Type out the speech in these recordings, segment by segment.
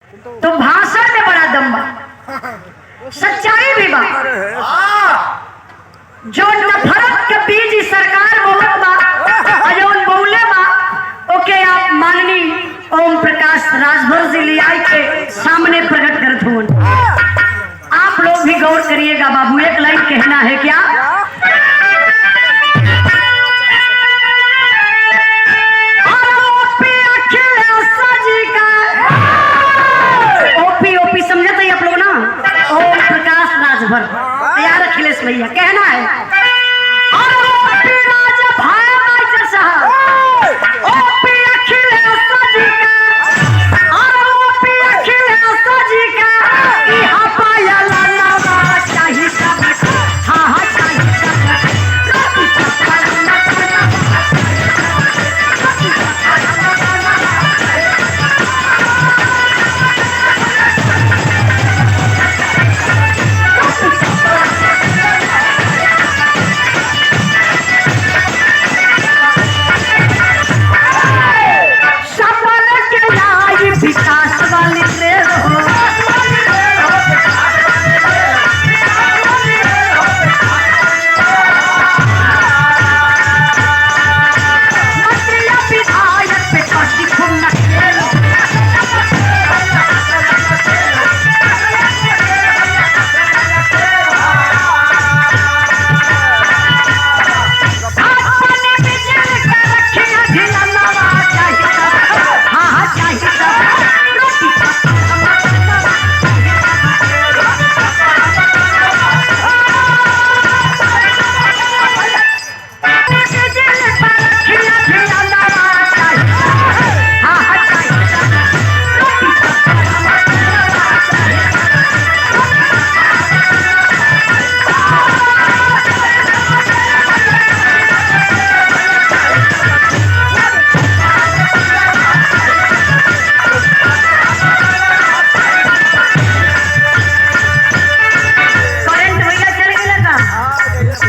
तो भाषण में बड़ा दम बा, सच्चाई भी बा। जो नफरत के बीज सरकार बोलत बा, जौन बोले बा, ओके आप माननी ओम प्रकाश राजभर जी लिया के सामने प्रकट करत हुन। आप लोग भी गौर करिएगा बाबू, एक लाइन कहना है क्या? ओपी समझते हैं आप लोग ना? ओम प्रकाश राजभर यार अखिलेश भैया कहना है।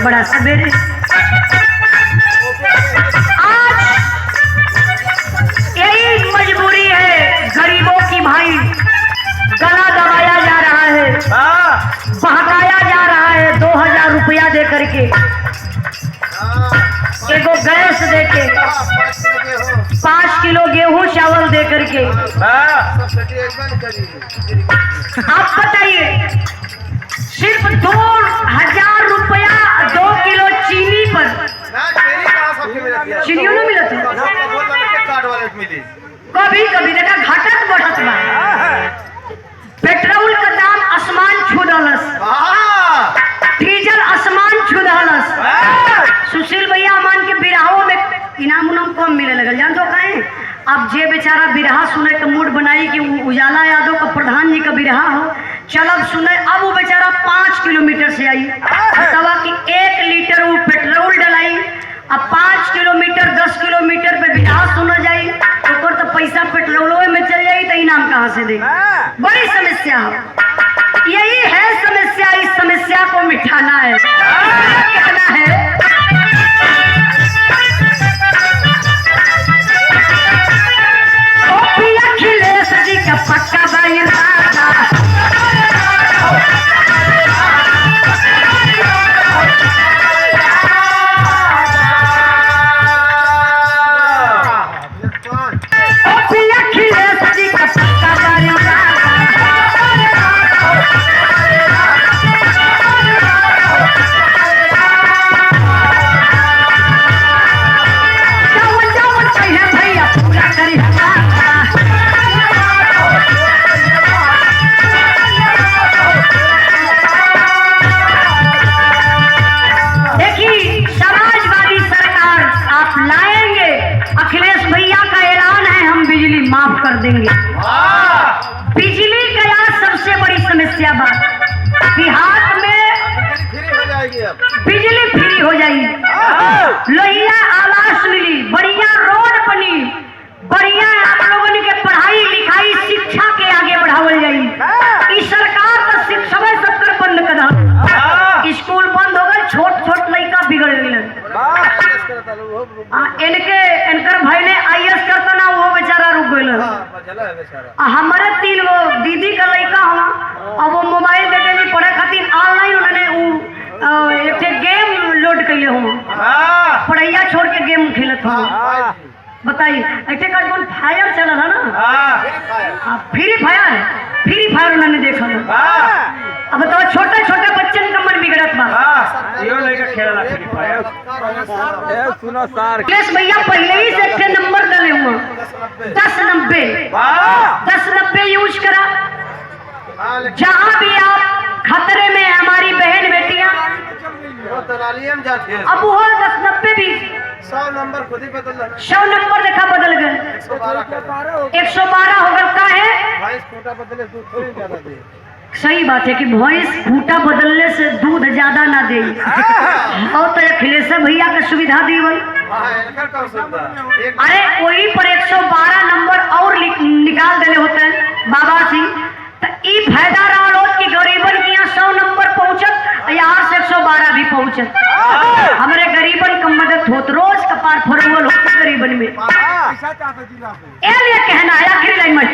बड़ा सवेरे आज यही मजबूरी है गरीबों की भाई, गला दबाया जा रहा है, बहकाया जा रहा है 2000 रुपया दे करके, एगो गैस दे के, 5 किलो गेहूं चावल दे करके। आप बताइए सिर्फ 2000 रुपया 2 किलो चीनी पर, चीनियों नहीं मिलती, कभी कभी देखा घटत बढ़त बा। पेट्रोल का दाम आसमान छू दलस, डीजल आसमान छू दलस। सुशील भैया मान के बिरहाओं में इनाम उनाम कम मिले लगल, जान तो कहें। अब जे बेचारा बिरहा सुने का मूड बनाई कि उजाला यादव का प्रधान जी का बिरहा हो, चलब सुने। अब वो बेचारा 5 किलोमीटर से आई, तवा कि 1 लीटर वो पेट्रोल डलाई, अब 5 किलोमीटर 10 किलोमीटर पे बिरहा सुना जाई तो पैसा पेट्रोल में चल जाई तो इनाम कहाँ से दे? बड़ी समस्या है, यही है समस्या। इस समस्या को मिटाना है, कहना है अखिलेश जी का पक्का बइरादा। अखिलेश जी का पक्का बइरादा। माफ कर देंगे। बिजली का यार सबसे बड़ी समस्या बात, बिहार में बिजली फ्री हो जाएगी, लोहिया आवास मिली, बढ़िया रोड बनी, बढ़िया आप लोगों के पढ़ाई लिखाई शिक्षा के आगे बढ़ावल जाएगी। इस सरकार का शिक्षा में 70 बंद करा, स्कूल बंद हो गए, छोट छोट लड़का बिगड़ गए। इनकर भाई ने IAS करता ना, वो बेचारा रुक गए। हमारे 3 गो छोड़ के गेम खेलत हो। बताइए ऐसे का कौन फायर चला था ना, फ्री फायर उन्होंने देखा था। अब बताओ छोटे छोटे बच्चे का मन बिगड़त बा। अखिलेश भैया पहले ही से अच्छे नंबर डले हुआ 10-90 यूज करा। जहाँ भी आप खतरे में है हमारी बहन बेटियां, अब वो 10-90 भी 100 नंबर खुद ही बदल 100 नंबर देखा बदल गए 112 हो गया का है। बदले दूध थोड़ी ज्यादा दे। सही बात है कि वॉइस फूटा बदलने से दूध ज्यादा ना दे। और तो अखिलेश भैया का सुविधा दी हुई। अरे वही पर 112 नंबर और निकाल देने होते हैं बाबा सिंह। तो ई फायदा रहा रोज की गरीबन की यहाँ 100 नंबर पहुंचत, यहाँ से 112 भी पहुंचत। हमारे गरीबन का मदद होत, रोज कपार फरवल होत गरीबन में। ये कहना है आखिरी लाइन में